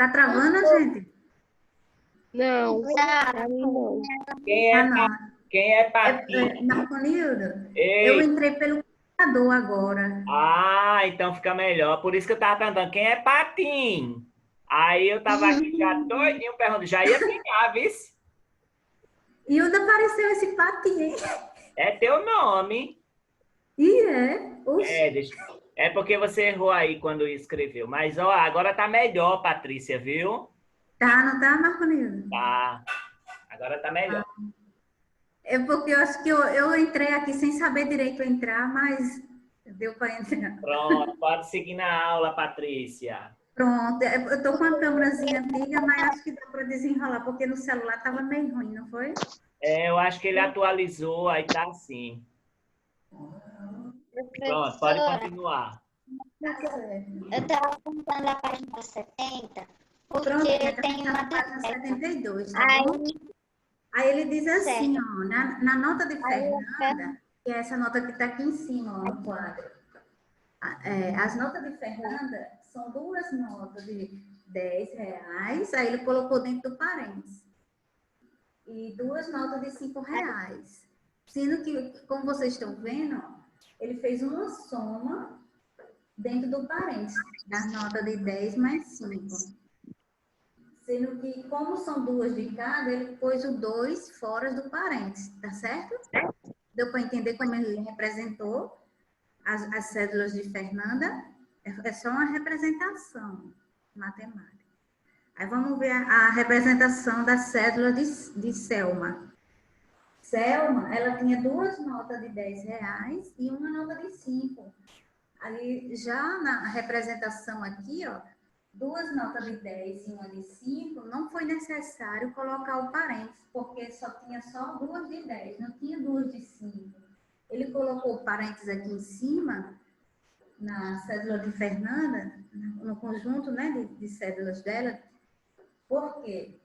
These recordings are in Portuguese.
Tá travando a gente? Não, pra mim não. Ah, não. Quem é Patinho? Marconildo, eu Ei. entrei pelo computador agora. Ah, então fica melhor. Por isso que eu tava perguntando quem é Patim. Aí eu tava aqui já doidinho perguntando, já ia pegar, viu? E onde apareceu esse patinho, hein? É teu nome. E é? Oxi. É porque você errou aí quando escreveu. Mas ó, agora tá melhor, Patrícia, viu? Tá, não tá, Marconildo? Tá. Agora tá melhor. É porque eu acho que eu entrei aqui sem saber direito entrar, mas deu para entrar. Pronto, pode seguir na aula, Patrícia. Pronto, eu tô com a câmerazinha antiga, mas acho que dá para desenrolar, porque no celular tava meio ruim, não foi? É, eu acho que ele atualizou, aí tá assim. Pronto, pode Professora, continuar. eu estava contando a página 70, Pronto, porque já tem tá na uma página tarefa. 72, tá bom? Aí ele diz assim, ó, na nota de Fernanda, que é essa nota que está aqui em cima, ó, no quadro. As notas de Fernanda são duas notas de R$ 10, aí ele colocou dentro do parênteses. E duas notas de R$ 5. Sendo que, como vocês estão vendo, ó, ele fez uma soma dentro do parênteses, das notas de 10 mais 5. Sendo que, como são duas de cada, ele pôs o 2 fora do parênteses, tá certo? Deu para entender como ele representou as cédulas de Fernanda? É só uma representação matemática. Aí vamos ver a representação da cédula de Selma. Selma, ela tinha duas notas de R$ 10 e uma nota de 5. Aí, já na representação aqui, ó, duas notas de 10 e uma de 5, não foi necessário colocar o parênteses, porque só tinha só duas de 10, não tinha duas de 5. Ele colocou o parênteses aqui em cima, na cédula de Fernanda, no conjunto, né, de cédulas dela. Por quê?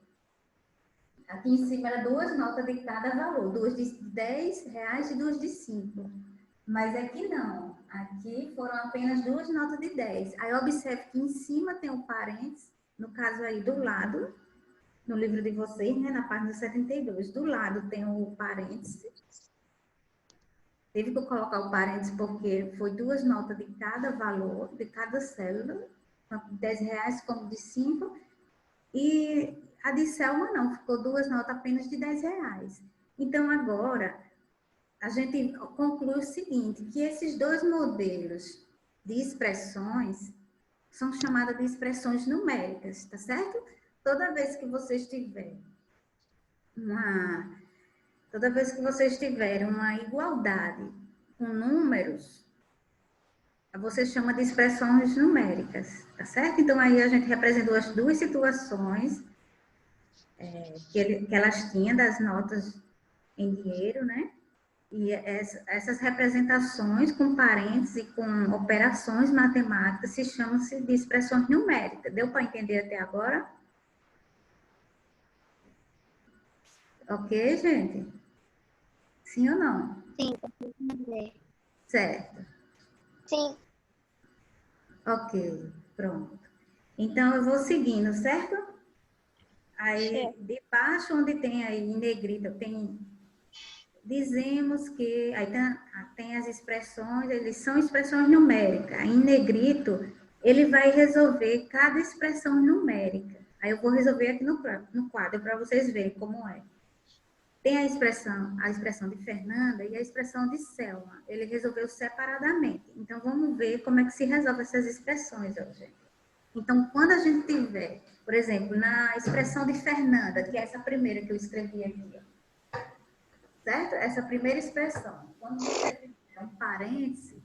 Aqui em cima era duas notas de cada valor, duas de R$ 10 e duas de 5. Mas aqui não, aqui foram apenas duas notas de 10. Aí observe que em cima tem um parênteses, no caso aí do lado, no livro de vocês, né, na página 72, do lado tem o parênteses. Teve que eu colocar o parênteses porque foi duas notas de cada valor, de cada célula, tanto de R$ 10 como de 5. E a de Selma não, ficou duas notas apenas de R$ 10. Então, agora, a gente conclui o seguinte, que esses dois modelos de expressões são chamadas de expressões numéricas, tá certo? Toda vez que vocês tiverem uma igualdade com números, você chama de expressões numéricas, tá certo? Então, aí a gente representou as duas situações que elas tinham das notas em dinheiro, né? E essas representações com parênteses e com operações matemáticas se chamam-se de expressões numéricas. Deu para entender até agora? Ok, gente? Sim ou não? Sim, para entender. Certo. Sim. Ok, pronto. Então, eu vou seguindo, certo? Aí, de baixo, onde tem aí em negrita, dizemos que aí tem as expressões, eles são expressões numéricas. Em negrito, ele vai resolver cada expressão numérica. Aí eu vou resolver aqui no quadro para vocês verem como é. Tem a expressão de Fernanda e a expressão de Selma. Ele resolveu separadamente. Então, vamos ver como é que se resolve essas expressões, gente. Então, quando a gente tiver, por exemplo, na expressão de Fernanda, que é essa primeira que eu escrevi aqui, ó, certo? Essa primeira expressão. Quando você tiver um parêntese,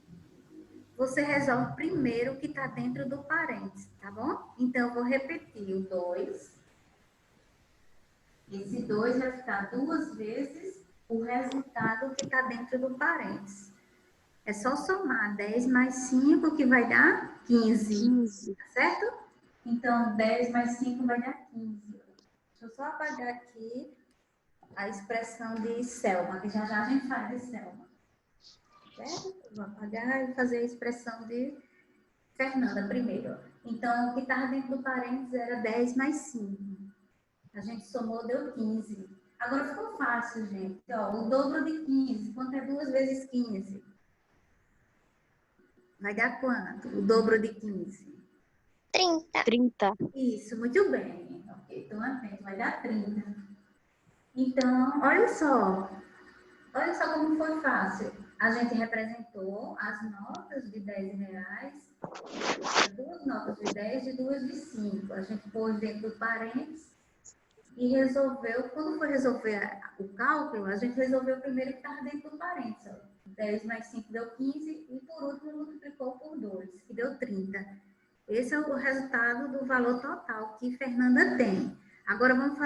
você resolve primeiro o que está dentro do parêntese, tá bom? Então, eu vou repetir o 2. Esse 2 vai ficar duas vezes o resultado que está dentro do parêntese. É só somar 10 mais 5, que vai dar 15. Tá certo? Então, 10 mais 5 vai dar 15. Deixa eu só apagar aqui a expressão de Selma, que já já a gente fala de Selma. Certo? Vou apagar e fazer a expressão de Fernanda primeiro. Então, o que estava dentro do parênteses era 10 mais 5. A gente somou, deu 15. Agora ficou fácil, gente. Ó, o dobro de 15. Quanto é 2 vezes 15? Vai dar quanto? O dobro de 15? 30. 30. Isso, muito bem. Ok, então atento, vai dar 30. Então, olha só como foi fácil. A gente representou as notas de R$ 10, duas notas de 10 e duas de 5. A gente pôs dentro do parênteses e resolveu, quando foi resolver o cálculo, a gente resolveu o primeiro que estava dentro do parênteses. Ó. 10 mais 5 deu 15 e por último multiplicou por 2, que deu 30. Esse é o resultado do valor total que Fernanda tem. Agora vamos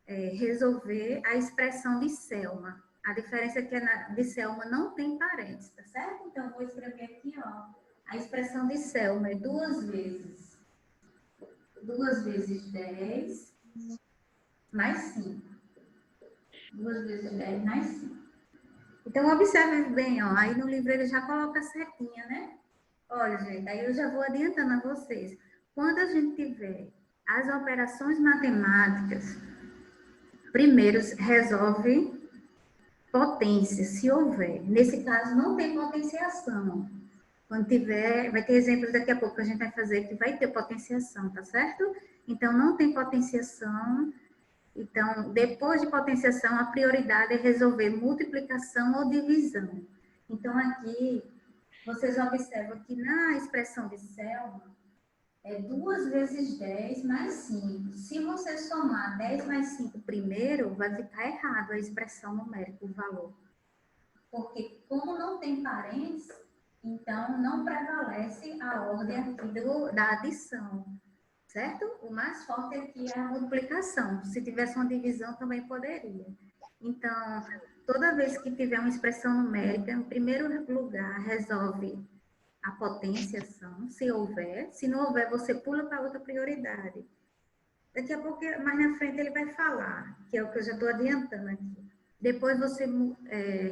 resolver a expressão de Selma. A diferença é que de Selma não tem parênteses, tá certo? Então, vou escrever aqui, ó. A expressão de Selma é 2 vezes 10 mais 5. 2 vezes 10 mais 5. Então, observe bem, ó. Aí no livro ele já coloca a setinha, né? Olha, gente, aí eu já vou adiantando a vocês. Quando a gente tiver as operações matemáticas, primeiro resolve potência, se houver. Nesse caso, não tem potenciação. Quando tiver, vai ter exemplos daqui a pouco que a gente vai fazer que vai ter potenciação, tá certo? Então, não tem potenciação. Então, depois de potenciação, a prioridade é resolver multiplicação ou divisão. Então, aqui, vocês observam que na expressão de Selma, é 2 vezes 10 mais 5. Se você somar 10 mais 5 primeiro, vai ficar errado a expressão numérica, o valor. Porque como não tem parênteses, então não prevalece a ordem aqui da adição, certo? O mais forte aqui é a multiplicação. Se tivesse uma divisão, também poderia. Então, toda vez que tiver uma expressão numérica, em primeiro lugar, resolve a potenciação, se houver. Se não houver, você pula para outra prioridade. Daqui a pouco, mais na frente, ele vai falar, que é o que eu já estou adiantando aqui. Depois você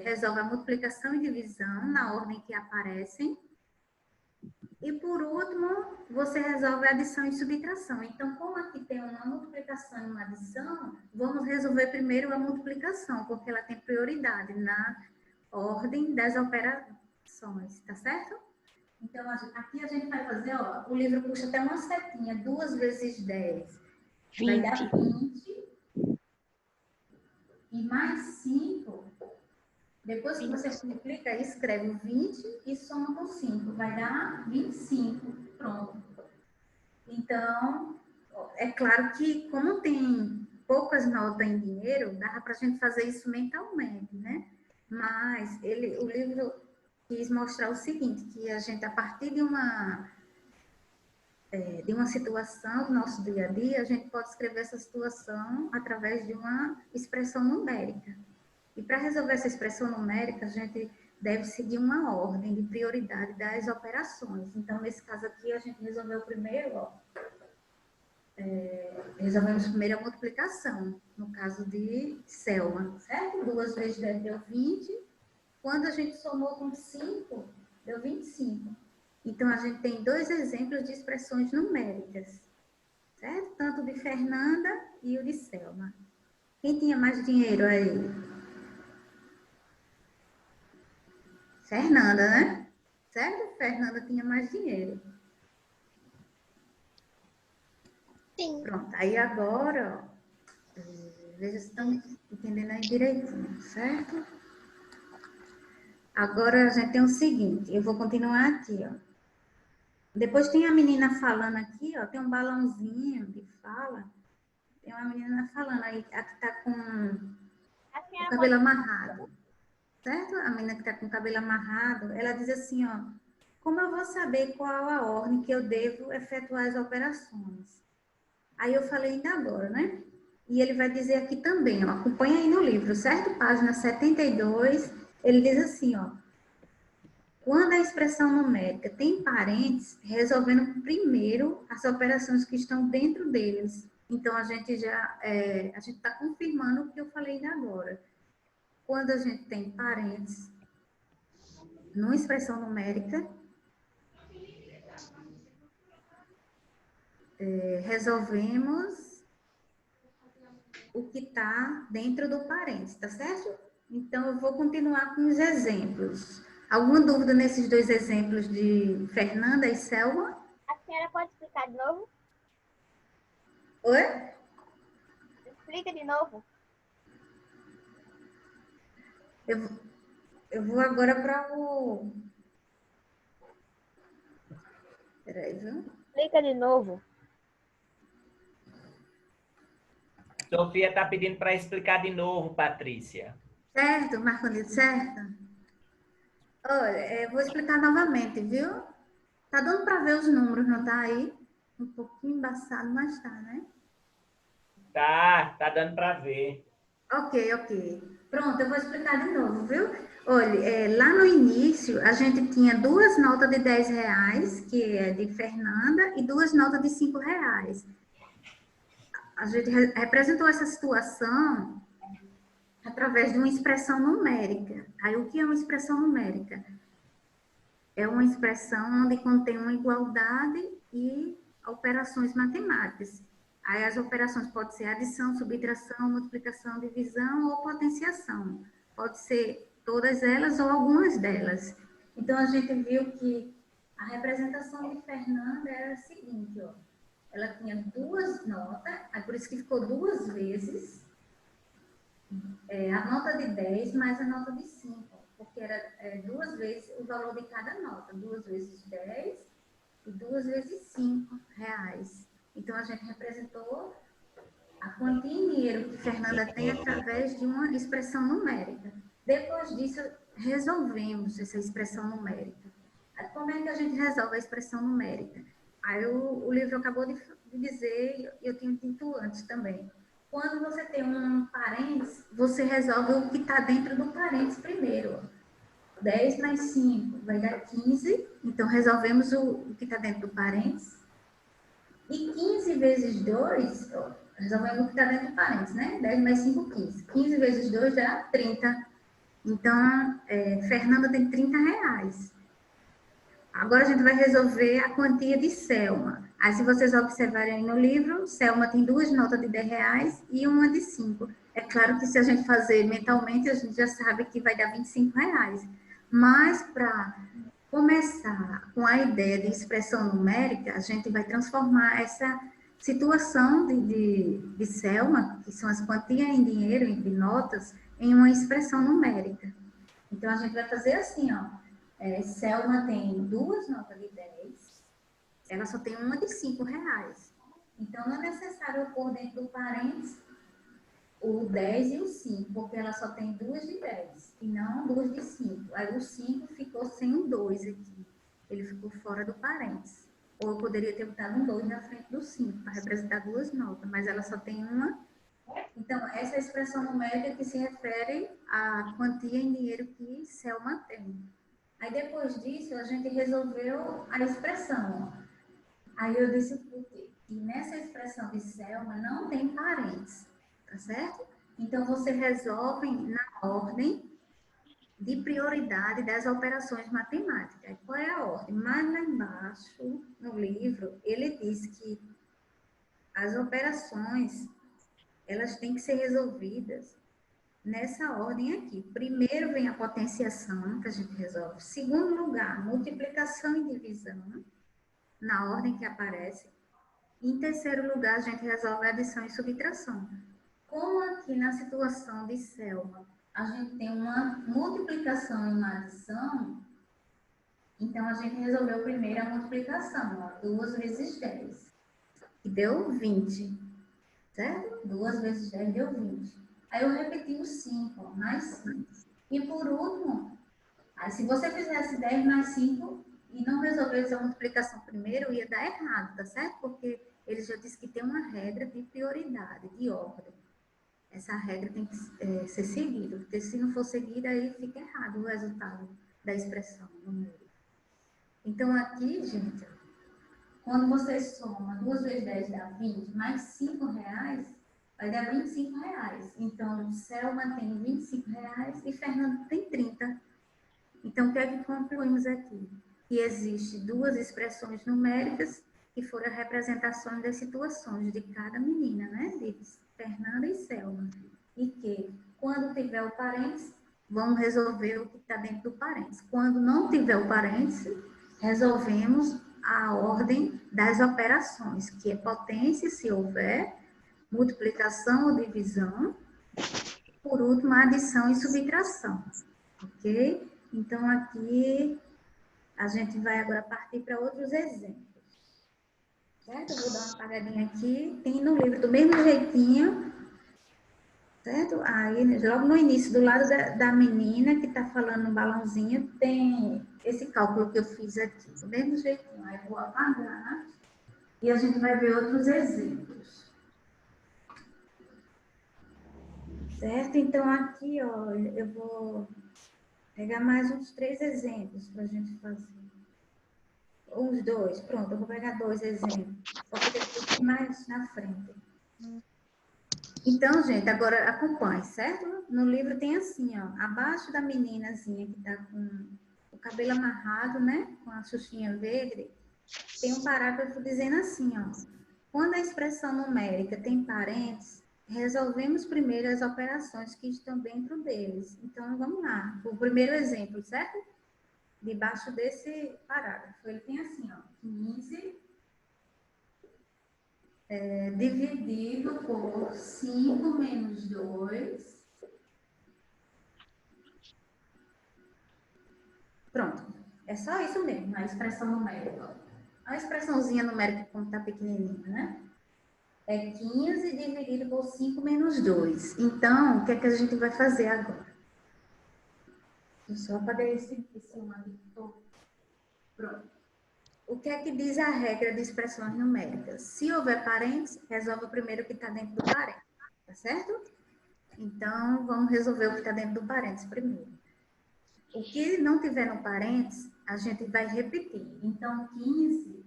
resolve a multiplicação e divisão na ordem que aparecem. E por último, você resolve a adição e subtração. Então, como aqui tem uma multiplicação e uma adição, vamos resolver primeiro a multiplicação, porque ela tem prioridade na ordem das operações, tá certo? Então, aqui a gente vai fazer, ó, o livro puxa até uma setinha, 2 vezes 10, 20. vai dar 20, e mais 5, depois que você multiplica, escreve o 20 e soma com 5, vai dar 25, pronto. Então, é claro que como tem poucas notas em dinheiro, dá para a gente fazer isso mentalmente, né? Mas o livro quis mostrar o seguinte, que a gente, a partir de uma situação do nosso dia a dia, a gente pode escrever essa situação através de uma expressão numérica. E para resolver essa expressão numérica, a gente deve seguir uma ordem de prioridade das operações. Então, nesse caso aqui, a gente resolveu primeiro, ó, resolvemos primeiro a multiplicação, no caso de Selma, certo? 2 vezes 10 deu 20. Quando a gente somou com 5, deu 25. Então, a gente tem 2 exemplos de expressões numéricas, certo? Tanto de Fernanda e o de Selma. Quem tinha mais dinheiro aí? Fernanda, né? Certo? Fernanda tinha mais dinheiro. Sim. Pronto, aí agora, ó, veja se estão entendendo aí direitinho, certo? Agora a gente tem o seguinte, eu vou continuar aqui, ó. Depois tem a menina falando aqui, ó, tem um balãozinho de fala. Tem uma menina falando aí, a que tá com o cabelo amarrado, certo? A menina que tá com o cabelo amarrado, ela diz assim, ó, como eu vou saber qual a ordem que eu devo efetuar as operações? Aí eu falei ainda agora, né? E ele vai dizer aqui também, ó, acompanha aí no livro, certo? Página 72, ele diz assim, ó, quando a expressão numérica tem parênteses, resolvendo primeiro as operações que estão dentro deles. Então, a gente está confirmando o que eu falei ainda agora. Quando a gente tem parênteses numa expressão numérica, resolvemos o que está dentro do parênteses, tá certo? Então, eu vou continuar com os exemplos. Alguma dúvida nesses dois exemplos de Fernanda e Selma? A senhora pode explicar de novo? Oi? Explica de novo. Eu vou agora para o... Peraí, viu? Explica de novo. Sofia está pedindo para explicar de novo, Patrícia. Certo, Marconito, certo? Olha, vou explicar novamente, viu? Tá dando para ver os números, não tá aí? Um pouquinho embaçado, mas tá, né? Tá dando para ver. Ok. Pronto, eu vou explicar de novo, viu? Olha, lá no início, a gente tinha duas notas de R$ 10, que é de Fernanda, e duas notas de R$ 5. A gente representou essa situação através de uma expressão numérica. Aí, o que é uma expressão numérica? É uma expressão onde contém uma igualdade e operações matemáticas. Aí as operações podem ser adição, subtração, multiplicação, divisão ou potenciação. Pode ser todas elas ou algumas delas. Então, a gente viu que a representação de Fernanda era a seguinte, ó. Ela tinha duas notas, aí por isso que ficou duas vezes a nota de 10 mais a nota de 5, porque era duas vezes o valor de cada nota, duas vezes 10 e duas vezes R$ 5. Então, a gente representou a quantia em dinheiro que Fernanda tem através de uma expressão numérica. Depois disso, resolvemos essa expressão numérica. Como é que a gente resolve a expressão numérica? Aí o livro acabou de dizer, e eu tinha dito antes também. Quando você tem um parênteses, você resolve o que está dentro do parênteses primeiro. 10 mais 5 vai dar 15, então resolvemos o que está dentro do parênteses. E 15 vezes 2, resolvemos o que está dentro do parênteses, né? 10 mais 5, 15. 15 vezes 2 dá 30. Então, Fernanda tem R$ 30. Agora a gente vai resolver a quantia de Selma. Aí, se vocês observarem aí no livro, Selma tem duas notas de R$ 10 e uma de 5. É claro que se a gente fazer mentalmente, a gente já sabe que vai dar R$ 25. Mas, para começar com a ideia de expressão numérica, a gente vai transformar essa situação de Selma, que são as quantias em dinheiro, entre notas, em uma expressão numérica. Então, a gente vai fazer assim, ó. Selma tem duas notas de 10, ela só tem uma de R$ 5. Então, não é necessário pôr dentro do parênteses o 10 e o 5, porque ela só tem duas de 10 e não duas de 5. Aí o 5 ficou sem um 2 aqui, ele ficou fora do parênteses. Ou eu poderia ter botado um 2 na frente do 5 para representar duas notas, mas ela só tem uma. Então, essa é a expressão numérica que se refere à quantia em dinheiro que Selma tem. Aí, depois disso, a gente resolveu a expressão. Aí, eu disse que nessa expressão de Selma não tem parênteses, tá certo? Então, você resolve na ordem de prioridade das operações matemáticas. Qual é a ordem? Mais lá embaixo, no livro, ele diz que as operações, elas têm que ser resolvidas nessa ordem aqui. Primeiro vem a potenciação, que a gente resolve. Segundo lugar, multiplicação e divisão, na ordem que aparece. Em terceiro lugar, a gente resolve adição e subtração. Como aqui na situação de Selma, a gente tem uma multiplicação e uma adição, então a gente resolveu primeiro a multiplicação, ó, 2 vezes 10, que deu 20, certo? 2 vezes 10 deu 20. Aí eu repeti o 5, ó, mais 5. E por último, aí se você fizesse 10 mais 5 e não resolvesse a multiplicação primeiro, ia dar errado, tá certo? Porque ele já disse que tem uma regra de prioridade, de ordem. Essa regra tem que ser seguida, porque se não for seguida, aí fica errado o resultado da expressão numérica. Então, aqui, gente, quando você soma 2 vezes 10 dá 20, mais R$ 5, vai dar R$ 25. Então, Selma tem R$ 25 e Fernando tem 30. Então, o que é que concluímos aqui? Que existem duas expressões numéricas que foram as representações das situações de cada menina, né? De Fernanda e Selma. E que, quando tiver o parênteses, vamos resolver o que está dentro do parênteses. Quando não tiver o parênteses, resolvemos a ordem das operações, que é potência, se houver, multiplicação ou divisão, por último, adição e subtração, ok? Então, aqui, a gente vai agora partir para outros exemplos, certo? Eu vou dar uma apagadinha aqui, tem no livro do mesmo jeitinho, certo? Aí, logo no início, do lado da menina que está falando no balãozinho, tem esse cálculo que eu fiz aqui, do mesmo jeitinho. Aí, eu vou apagar e a gente vai ver outros exemplos. Certo? Então, aqui, ó, eu vou pegar mais uns 3 exemplos para a gente fazer. Uns 2, pronto, eu vou pegar 2 exemplos, só que depois tem mais na frente. Então, gente, agora acompanhe, certo? No livro tem assim, ó, abaixo da meninazinha que está com o cabelo amarrado, né, com a xuxinha verde, tem um parágrafo dizendo assim, ó, quando a expressão numérica tem parênteses, resolvemos primeiro as operações que estão dentro deles. Então, vamos lá. O primeiro exemplo, certo? Debaixo desse parágrafo. Ele tem assim, ó, 15 dividido por 5 menos 2. Pronto. É só isso mesmo, a expressão numérica. A expressãozinha numérica, como está pequenininha, né? É 15 dividido por 5 menos 2. Então, o que é que a gente vai fazer agora? Eu só apaguei esse uma aqui. Pronto. O que é que diz a regra de expressões numéricas? Se houver parênteses, resolve primeiro o que está dentro do parênteses. Tá certo? Então, vamos resolver o que está dentro do parênteses primeiro. O que não tiver no parênteses, a gente vai repetir. Então, 15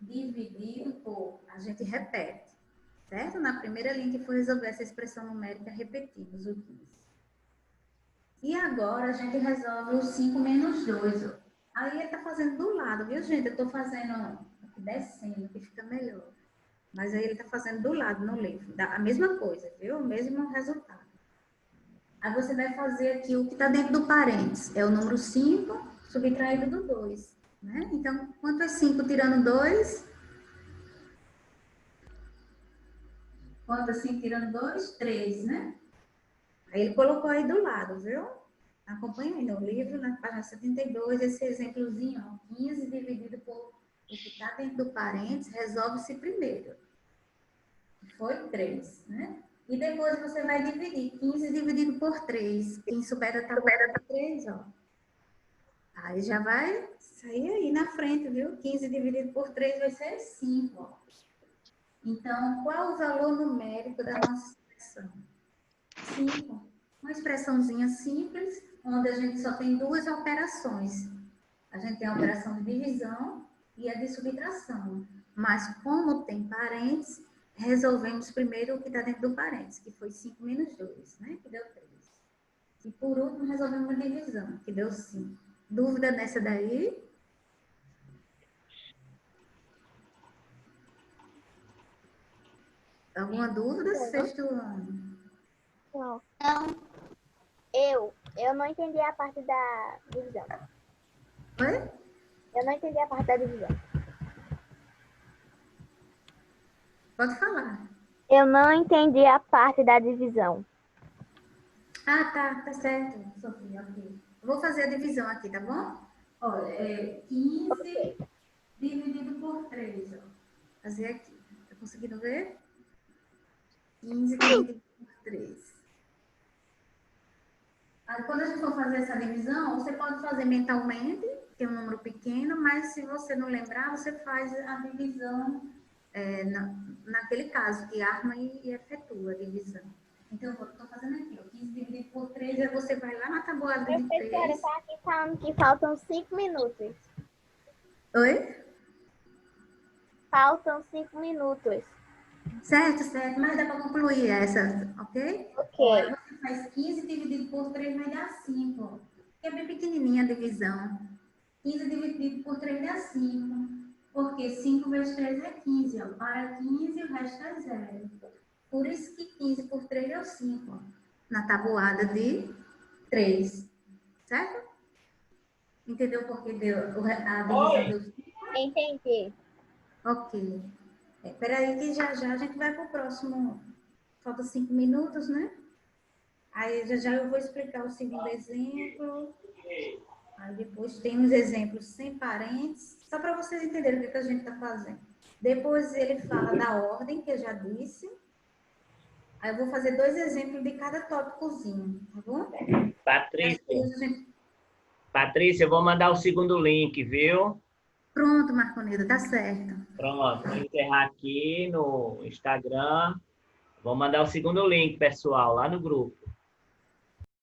dividido por, a gente repete. Certo? Na primeira linha que for resolver essa expressão numérica, repetimos o 15. E agora a gente resolve o 5 menos 2. Aí ele está fazendo do lado, viu, gente? Eu estou fazendo aqui descendo, que fica melhor. Mas aí ele está fazendo do lado no livro. A mesma coisa, viu? O mesmo resultado. Aí você vai fazer aqui o que está dentro do parênteses. É o número 5 subtraído do 2. Né? Então, quanto é 5 tirando 2? Quanto é 5 tirando 2? 3, né? Aí ele colocou aí do lado, viu? Acompanha aí no livro, na página 72, esse exemplozinho, ó, 15 dividido por o que está dentro do parênteses, resolve-se primeiro. Foi 3, né? E depois você vai dividir, 15 dividido por 3. Quem souber a tabela de 3, ó. Aí já vai sair aí na frente, viu? 15 dividido por 3 vai ser 5, ó. Então, qual o valor numérico da nossa expressão? 5. Uma expressãozinha simples, onde a gente só tem 2 operações. A gente tem a operação de divisão e a de subtração. Mas como tem parênteses, resolvemos primeiro o que está dentro do parênteses, que foi 5 menos 2, né? Que deu 3. E por último, resolvemos a divisão, que deu 5. Dúvida nessa daí? Alguma dúvida? Sexto ano. Não. Eu não entendi a parte da divisão. Oi? Eu não entendi a parte da divisão. Pode falar. Eu não entendi a parte da divisão. Ah, tá certo, Sofia, ok. Vou fazer a divisão aqui, tá bom? Olha, é 15 dividido por 3, ó. Fazer aqui. Tá conseguindo ver? 15 dividido por 3. Aí, quando a gente for fazer essa divisão, você pode fazer mentalmente, que é um número pequeno, mas se você não lembrar, você faz a divisão naquele caso, que arma e efetua a divisão. Então, eu estou fazendo aqui, ó, 15 dividido por 3, aí você vai lá na tabuada de 3. Professora, está aqui falando que faltam 5 minutos. Oi? Faltam 5 minutos. Certo, mas dá para concluir essa, ok? Ok. Aí você faz 15 dividido por 3 vai dar 5. Que é bem pequenininha a divisão. 15 dividido por 3 dá 5. Porque 5 vezes 3 é 15, ó. Para 15 o resto é 0. Por isso que 15 por 3 é o 5, ó. Na tabuada de 3. Certo? Entendeu por que deu, a divisão deu 5? Entendi. Ok. Peraí que já a gente vai para o próximo. Falta 5 minutos, né? Aí já eu vou explicar o segundo exemplo. Aí depois tem uns exemplos sem parênteses, só para vocês entenderem o que a gente está fazendo. Depois ele fala da ordem, que eu já disse. Aí eu vou fazer 2 exemplos de cada tópicozinho, tá bom? Patrícia, eu vou mandar o segundo link, viu? Pronto, Marconida, tá certo. Pronto, vou encerrar aqui no Instagram. Vou mandar o segundo link, pessoal, lá no grupo.